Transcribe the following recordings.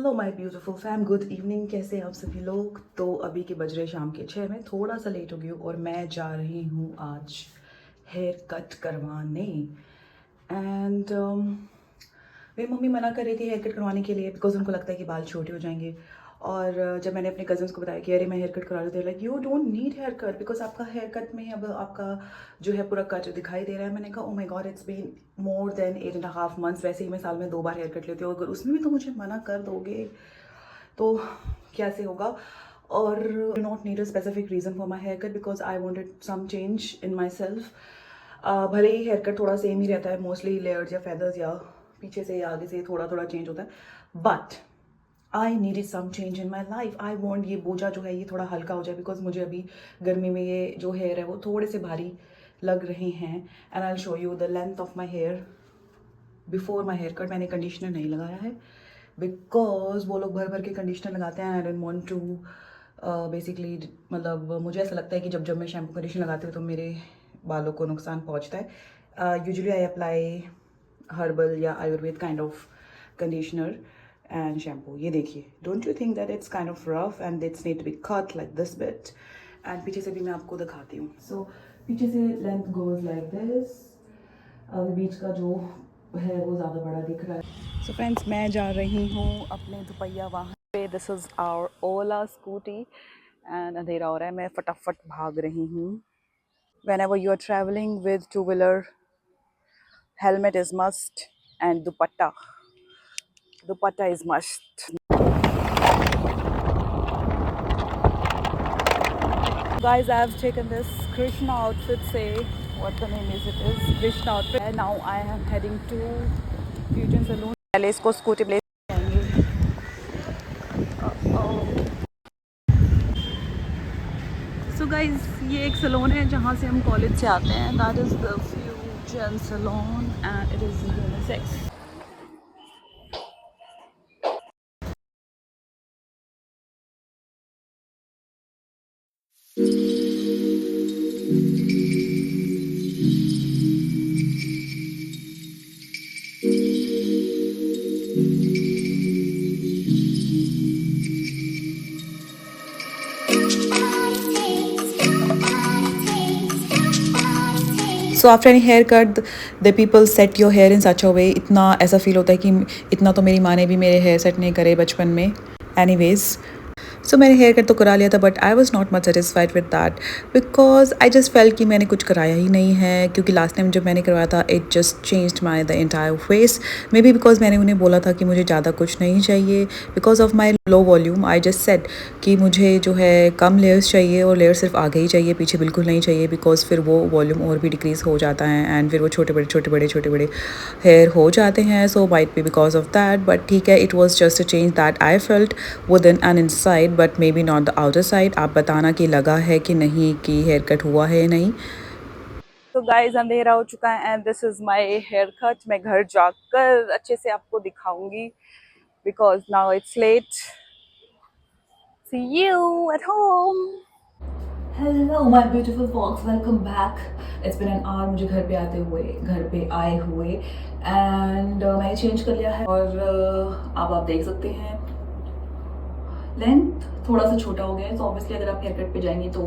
Hello my beautiful fam, good evening. कैसे हैं आप सभी लोग? तो अभी के बज रहे शाम के 6। मैं थोड़ा सा लेट हो गई हूँ और मैं जा रही हूँ आज हेयर कट करवाने। एंड मेरी मम्मी मना कर रही थी हेयर कट करवाने के लिए बिकॉज उनको लगता है कि बाल छोटे हो जाएंगे। और जब मैंने अपने कजन्स को बताया कि अरे मैं हेयर कट करा रही हूँ, like you don't need haircut because आपका हेयर कट में अब आपका जो है पूरा कट दिखाई दे रहा है। मैंने कहा oh my god, it's been more than 8.5 months। वैसे ही मैं साल में 2 बार हेयर कट लेती हूँ, अगर उसमें भी तो मुझे मना कर दोगे तो कैसे होगा। और do not need a specific reason for my haircut because I wanted some change in myself. भले ही हेयर कट थोड़ा सेम ही रहता है, मोस्टली लेयर्स या फेदर्स या पीछे से या आगे से थोड़ा थोड़ा चेंज होता है, but I needed some change in my life. I want ये बोझा जो है ये थोड़ा हल्का हो जाए बिकॉज मुझे अभी गर्मी में ये जो हेयर है वो थोड़े से भारी लग रहे हैं। And I show you the length of my hair before my haircut. मैंने कंडीशनर नहीं लगाया है बिकॉज वो लोग भर भर के कंडीशनर लगाते हैं। I don't want to basically, मतलब मुझे ऐसा लगता है कि जब जब मैं शैम्पू कंडीशनर लगाती हूँ तो मेरे बालों को नुकसान पहुँचता है। यूजुअली आई अप्लाई हर्बल या Ayurveda kind of conditioner and shampoo. ये देखिए, don't you think that it's kind of rough and it's need to be cut like this bit. And पीछे से भी मैं आपको दिखाती हूँ। सो पीछे से लेंथ गोज लाइक दिस। बीच का जो है वो ज़्यादा बड़ा दिख रहा है। सो फ्रेंड्स, मैं जा रही हूँ अपने दुपहिया वाहन पे। This is our Ola scooty and अंधेरा हो रहा है, मैं फटाफट भाग रही हूँ। Whenever you are traveling with two-wheeler, helmet is must and dupatta is must. Guys, I have taken this Krishna outfit, say what the name is, it is Krishna outfit, and now I am heading to Fusion Saloon. पहले इसको scooty place so guys, ये एक salon है जहाँ से हम college से आते हैं। That is the fusion salon and it is unisex. So after any hair cut the people set your hair in such a way, इतना ऐसा फील होता है कि इतना तो मेरी माँ ने भी मेरे हेयर सेट नहीं करे बचपन में। एनीवेज, सो मैंने हेयर कट तो करा लिया था but I was not much satisfied with that because I just fail कि मैंने कुछ कराया ही नहीं है। क्योंकि लास्ट टाइम जब मैंने करवाया था it just changed my the entire face. May be because मैंने उन्हें बोला था कि मुझे ज़्यादा कुछ नहीं चाहिए because of my low volume. I just said कि मुझे जो है कम लेयर्स चाहिए और लेयर सिर्फ आगे ही चाहिए, पीछे बिल्कुल नहीं चाहिए बिकॉज फिर वो वॉल्यूम और भी डिक्रीज़ हो जाता है एंड फिर वो छोटे बड़े हेयर हो जाते हैं। So might be because of that, but ठीक है, it was just a change that I felt within and inside but maybe not the outer side। आप बताना कि लगा है कि नहीं, कि हेयर कट हुआ है या नहीं। तो गाइज, अंधेरा हो चुका है and this is my haircut. मैं घर जाकर अच्छे से आपको दिखाऊंगी because now it's late. See you at home. Hello my beautiful folks, welcome back. It's been an hour मुझे घर पे आए हुए एंड मैंने चेंज कर लिया है और अब आप देख सकते हैं लेंथ थोड़ा सा छोटा हो गया है। तो ऑब्वियसली अगर आप हेयर कट पे जाएंगे तो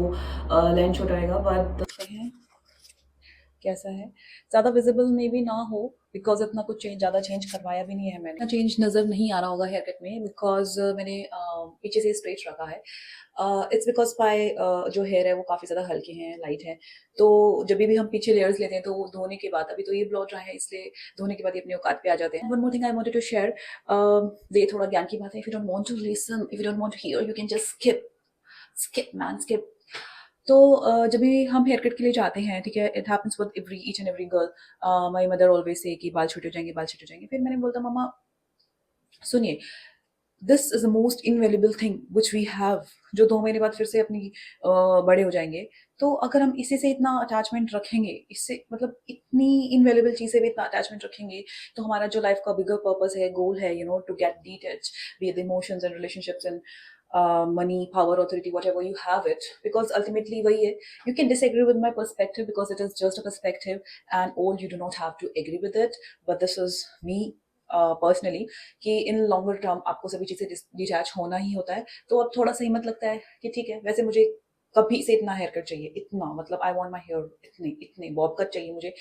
लेंथ छोटा रहेगा, बट देखते हैं कैसा है। ज़्यादा विजिबल में भी ना हो बिकॉज इतना कुछ ज़्यादा चेंज करवाया भी नहीं है मैंने। चेंज नज़र नहीं आ रहा होगा हेयर कट में बिकॉज मैंने पीछे से स्ट्रेट रखा है। इट्स बिकॉज माई जो हेयर है वो काफ़ी ज़्यादा हल्के हैं, लाइट है। तो जब भी हम पीछे लेयर्स लेते हैं तो धोने के बाद, अभी तो ये ब्लॉ ड्राई है इसलिए धोने के बाद ये अपने औकात पे आ जाते हैं। One more thing I wanted to share, ये थोड़ा ज्ञान की बात है। If you don't want to listen, if you don't want to hear, you can just skip man, skip. तो जब भी हम हेयर कट के लिए जाते हैं, ठीक है, it happens with every each and every girl. My mother always say कि बाल छोटे हो जाएंगे, बाल छोटे हो जाएंगे। फिर मैंने बोलता मम्मा सुनिए, this is the most invaluable thing which we have, जो 2 महीने बाद फिर से अपनी बड़े हो जाएंगे। तो अगर हम इसी से इतना अटैचमेंट रखेंगे, इससे मतलब इतनी इनवेल्यूबल चीज से भी इतना अटैचमेंट रखेंगे, तो हमारा जो लाइफ का बिगर पर्पस है, गोल है, you know, to get detach with emotions and relationships and money, power, authority, whatever you have it, because ultimately वही है। You can disagree with my perspective because it is just a perspective and all, you do not have to agree with it, but this is me personally कि इन longer term आपको सभी चीज़ें detach होना ही होता है, तो अब थोड़ा सा हिम्मत लगता है कि ठीक है, वैसे मुझे कभी से इतना हेयर कट चाहिए, इतना मतलब आई वांट माय हेयर इतने इतने बॉब कट चाहिए मुझे,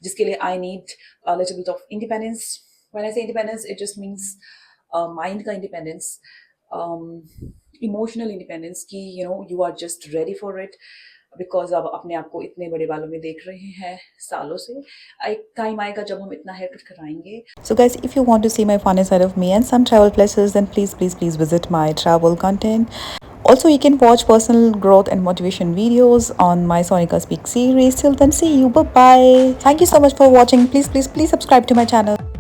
जिसके लिए I need little bit of independence. When I say independence it just means mind का इंडिपेंडेंस, इमोशनल इंडिपेंडेंस कि you know you are just ready for it, because अब अपने आप को इतने बड़े बालों में देख रहे हैं सालों से. एक टाइम आएगा जब हम इतना हेयर कट कराएंगे. So guys, if you want to see my funny side of me and some travel places, then please visit my travel content. Also, you can watch personal growth and motivation videos on my Sonika Speak series. Till then, see you. Bye bye. Thank you so much for watching. Please subscribe to my channel.